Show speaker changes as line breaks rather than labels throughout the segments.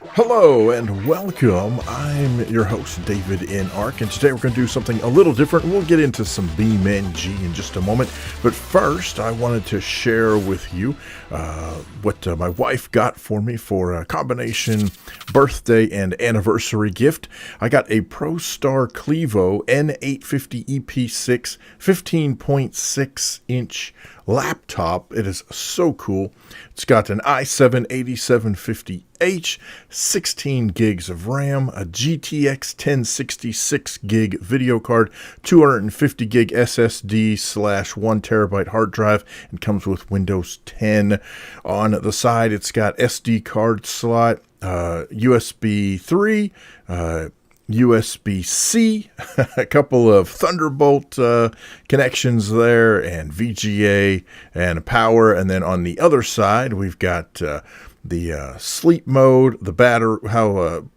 Hello and welcome. I'm your host, davidinark, and today we're going to do something a little different. We'll get into some BeamNG in just a moment, but first I wanted to share with you what my wife got for me for a combination birthday and anniversary gift. I got a Prostar N850EP6 15.6-inch laptop. It is so cool. It's got an i7-8750H, 16 gigs of RAM, a GTX 1066 gig video card, 250 gig SSD/1 terabyte hard drive, and comes with Windows 10. On the side, it's got SD card slot, USB 3, USB-C, a couple of Thunderbolt connections there, and VGA and power. And then on the other side, we've got the sleep mode, the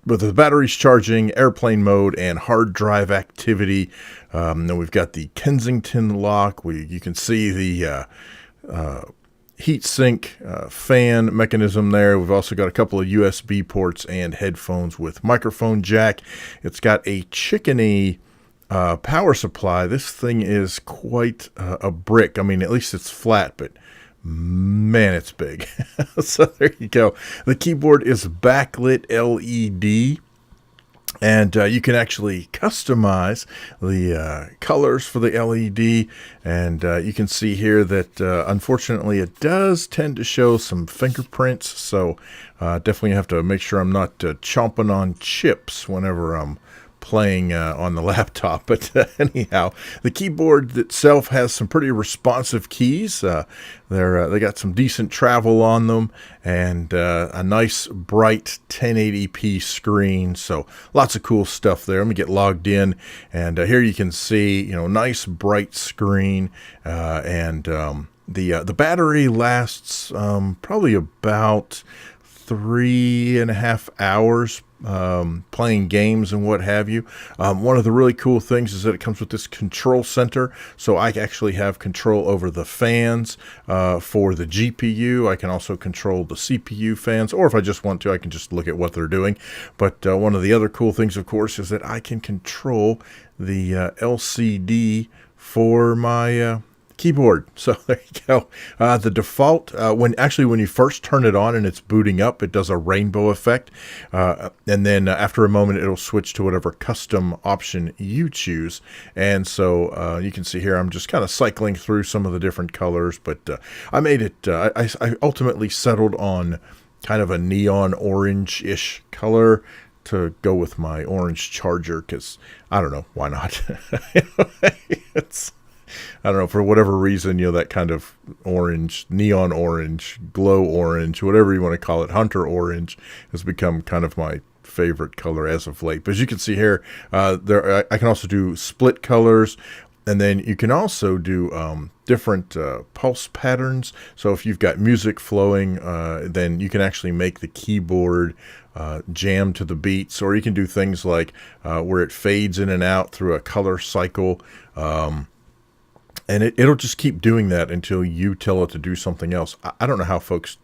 with the batteries charging, airplane mode, and hard drive activity. Then we've got the Kensington lock. You can see the heatsink fan mechanism there. We've also got a couple of USB ports and headphones with microphone jack. It's got a chickeny power supply. This thing is quite a brick. I mean, at least it's flat, but man, it's big. So there you go. The keyboard is backlit LED. And you can actually customize the colors for the LED. And you can see here that, unfortunately, it does tend to show some fingerprints. So definitely have to make sure I'm not chomping on chips whenever I'm playing on the laptop. But anyhow, the keyboard itself has some pretty responsive keys. They got some decent travel on them, and a nice bright 1080p screen. So lots of cool stuff there. Let me get logged in, and here you can see, nice bright screen, and the battery lasts probably about 3.5 hours playing games and what have you. One of the really cool things is that it comes with this control center, so I actually have control over the fans for the GPU. I can also control the CPU fans, or if I just want to, I can just look at what they're doing. But one of the other cool things, of course, is that I can control the LCD for my keyboard. So there you go. The default, when you first turn it on and it's booting up, it does a rainbow effect. And then after a moment, it'll switch to whatever custom option you choose. And so you can see here, I'm just kind of cycling through some of the different colors, but I made it, I ultimately settled on kind of a neon orange-ish color to go with my orange charger, because I don't know, why not? I don't know, for whatever reason, that kind of orange, neon orange, glow orange, whatever you want to call it, hunter orange, has become kind of my favorite color as of late. But as you can see here, I can also do split colors, and then you can also do different pulse patterns. So if you've got music flowing, then you can actually make the keyboard jam to the beats, or you can do things like where it fades in and out through a color cycle. And it'll just keep doing that until you tell it to do something else. I don't know how folks,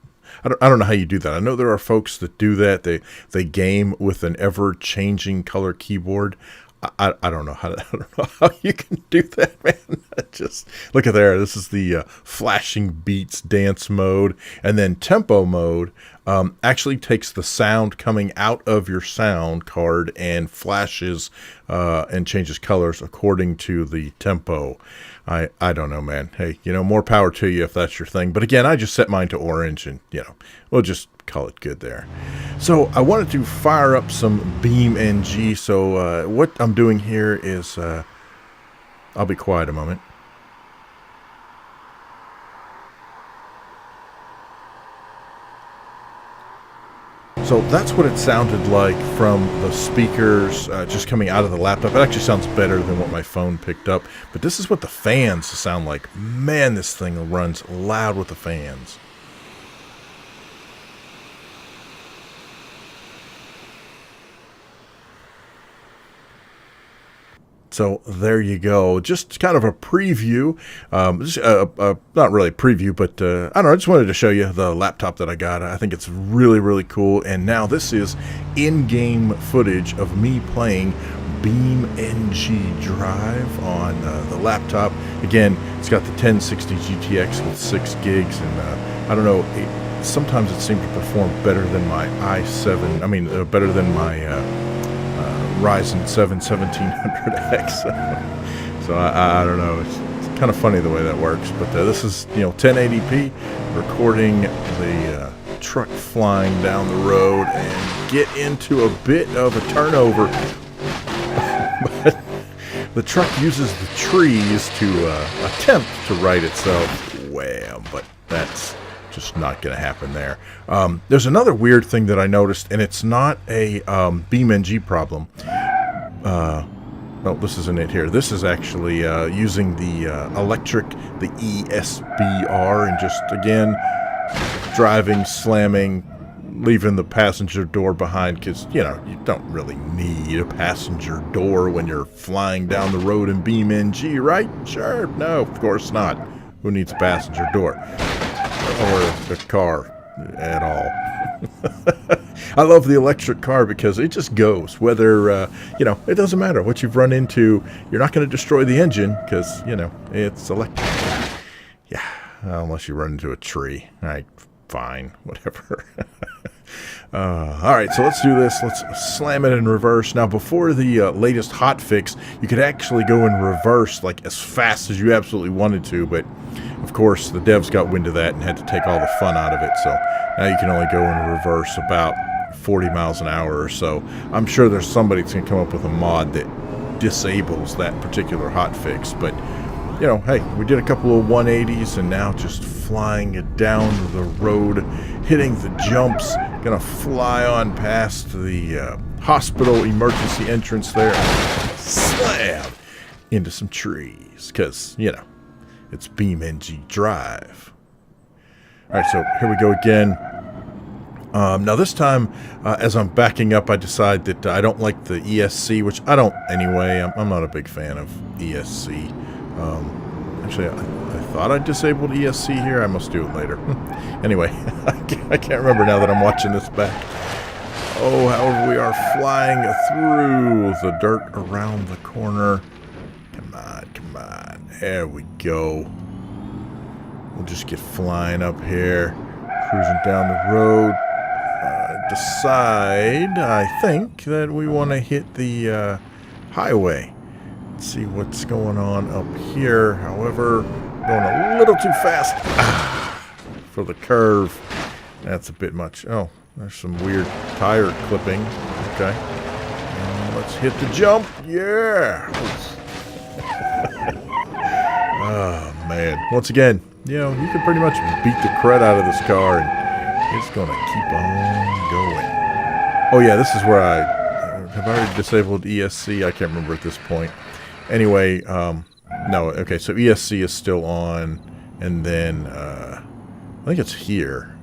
I don't know how you do that. I know there are folks that do that. They game with an ever-changing color keyboard. I don't know how you can do that, man. Just look at there. This is the flashing beats dance mode, and then tempo mode actually takes the sound coming out of your sound card and flashes and changes colors according to the tempo. I don't know, man. Hey, more power to you if that's your thing. But again, I just set mine to orange, and we'll just call it good there. So I wanted to fire up some BeamNG. So what I'm doing here is, I'll be quiet a moment. So that's what it sounded like from the speakers just coming out of the laptop. It actually sounds better than what my phone picked up. But this is what the fans sound like. Man, this thing runs loud with the fans. So there you go. Just kind of a preview. Not really a preview, but I don't know. I just wanted to show you the laptop that I got. I think it's really, really cool. And now this is in-game footage of me playing BeamNG Drive on the laptop. Again, it's got the 1060 GTX with 6 gigs. And I don't know, sometimes it seemed to perform better than my i7. I mean, better than my Ryzen 7 1700X. So I don't know. It's kind of funny the way that works. But this is 1080p, recording the truck flying down the road, and get into a bit of a turnover. But the truck uses the trees to attempt to right itself. Wham! But that's just not going to happen there. There's another weird thing that I noticed, and it's not a BeamNG problem. No, this isn't it here. This is actually using the electric, the ESBR, and just, again, driving, slamming, leaving the passenger door behind, because, you don't really need a passenger door when you're flying down the road in BeamNG, right? Sure. No, of course not. Who needs a passenger door? Or a car at all. I love the electric car because it just goes. Whether, it doesn't matter what you've run into. You're not going to destroy the engine because, it's electric. Yeah, unless you run into a tree. All right, fine, whatever. All right, so let's do this. Let's slam it in reverse. Now, before the latest hotfix, you could actually go in reverse like as fast as you absolutely wanted to, but of course, the devs got wind of that and had to take all the fun out of it. So now you can only go in reverse about 40 miles an hour or so. I'm sure there's somebody that's going to come up with a mod that disables that particular hotfix. But, hey, we did a couple of 180s, and now just flying it down the road, hitting the jumps, going to fly on past the hospital emergency entrance there, and slam into some trees because, it's BeamNG Drive. All right, so here we go again. Now this time, as I'm backing up, I decide that I don't like the ESC, which I don't anyway. I'm not a big fan of ESC. Actually, I thought I disabled ESC here. I must do it later. Anyway, I can't remember now that I'm watching this back. Oh, however, we are flying through the dirt around the corner. Come on, come on. There we go. We'll just get flying up here, cruising down the road. Decide, I think, that we want to hit the highway. Let's see what's going on up here. However, going a little too fast for the curve. That's a bit much. Oh, there's some weird tire clipping. Okay. And let's hit the jump. Yeah. Oh, man. Once again, you can pretty much beat the crud out of this car, and it's going to keep on going. Oh, yeah, this is where have I already disabled ESC? I can't remember at this point. Anyway, no, okay, so ESC is still on, and then I think it's here.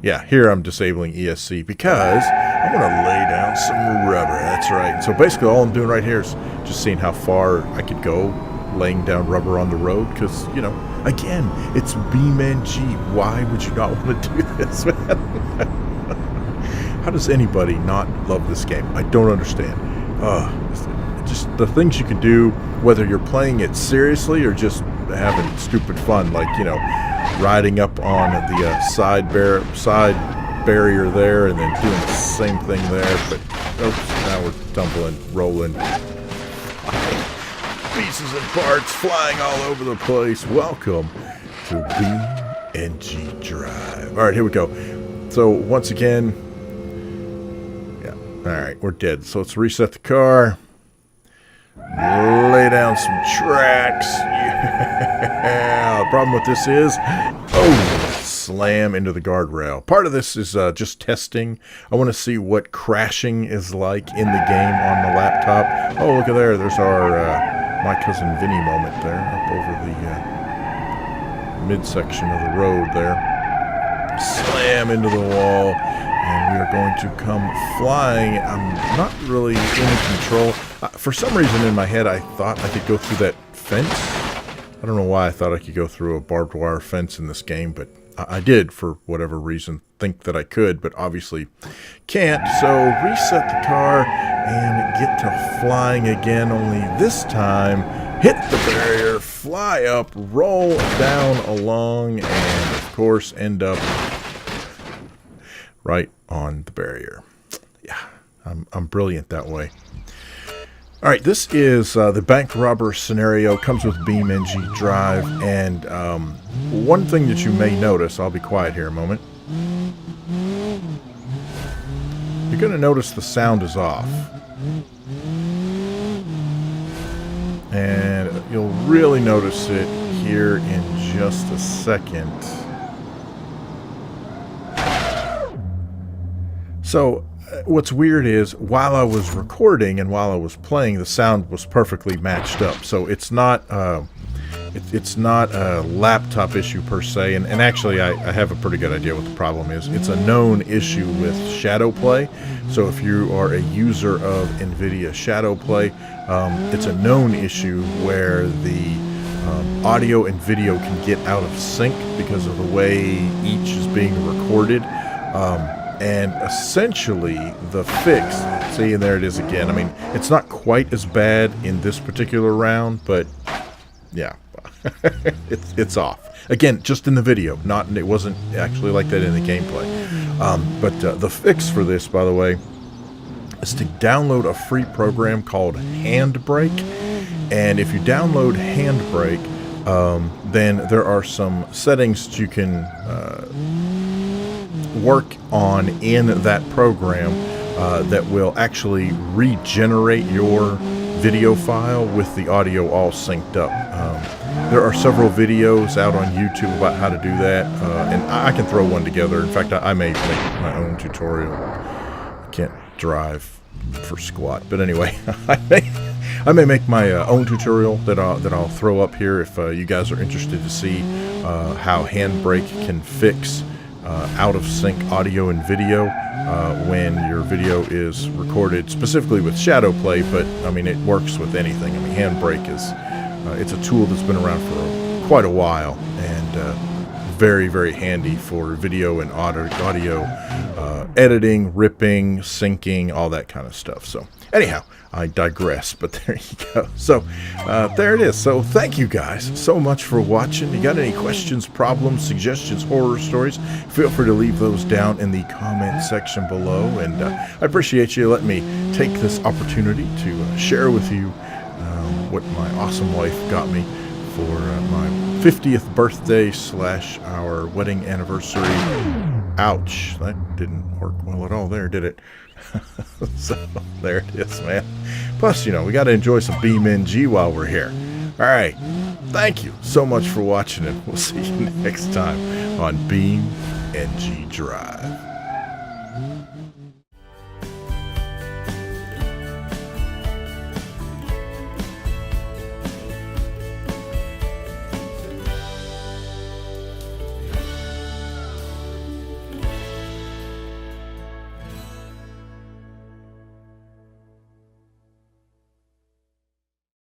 Yeah, here I'm disabling ESC because I want to lay down some rubber. That's right. So basically all I'm doing right here is just seeing how far I could go laying down rubber on the road because, again, it's BeamNG. Why would you not want to do this, man? How does anybody not love this game? I don't understand. Just the things you can do, whether you're playing it seriously or just having stupid fun, like, riding up on the side barrier there and then doing the same thing there. But, oops, now we're tumbling, rolling. Pieces and parts flying all over the place. Welcome to BeamNG Drive. All right, here we go. So once again, yeah, all right, we're dead. So let's reset the car. Lay down some tracks. Yeah. The problem with this is, slam into the guardrail. Part of this is just testing. I want to see what crashing is like in the game on the laptop. Oh, look at there. There's our My Cousin Vinny moment there, up over the midsection of the road there. slam into the wall, and we are going to come flying. I'm not really in control. For some reason in my head, I thought I could go through that fence. I don't know why I thought I could go through a barbed wire fence in this game, but I did, for whatever reason, think that I could, but obviously can't. So reset the car and get to flying again, only this time hit the barrier, fly up, roll down along, and of course end up right on the barrier. Yeah, I'm brilliant that way. All right, this is the bank robber scenario. Comes with BeamNG Drive, and one thing that you may notice, I'll be quiet here a moment. You're going to notice the sound is off. And you'll really notice it here in just a second. So what's weird is, while I was recording and while I was playing, the sound was perfectly matched up. So it's not a laptop issue per se, and actually I have a pretty good idea what the problem is. It's a known issue with Shadowplay. So if you are a user of NVIDIA Shadowplay, it's a known issue where the audio and video can get out of sync because of the way each is being recorded. And essentially the fix, see, and there it is again. I mean, it's not quite as bad in this particular round, but yeah, it's off. Again, just in the video, it wasn't actually like that in the gameplay. But the fix for this, by the way, is to download a free program called Handbrake. And if you download Handbrake, then there are some settings that you can work on in that program that will actually regenerate your video file with the audio all synced up. There are several videos out on YouTube about how to do that, and I can throw one together. In fact, I may make my own tutorial. I can't drive for squat, but anyway, I may make my own tutorial that I'll throw up here if you guys are interested to see how Handbrake can fix out of sync audio and video when your video is recorded specifically with Shadowplay, but I mean, it works with anything. I mean, Handbrake is it's a tool that's been around for quite a while, and very, very handy for video and audio editing, ripping, syncing, all that kind of stuff. So anyhow, I digress, but there you go. So there it is. So thank you guys so much for watching. You got any questions, problems, suggestions, horror stories, feel free to leave those down in the comment section below. And I appreciate you letting me take this opportunity to share with you what my awesome wife got me for my 50th birthday / our wedding anniversary. Ouch, that didn't work well at all there, did it? So there it is, man. Plus, you know, we got to enjoy some BeamNG while we're here. All right, thank you so much for watching, and we'll see you next time on BeamNG Drive.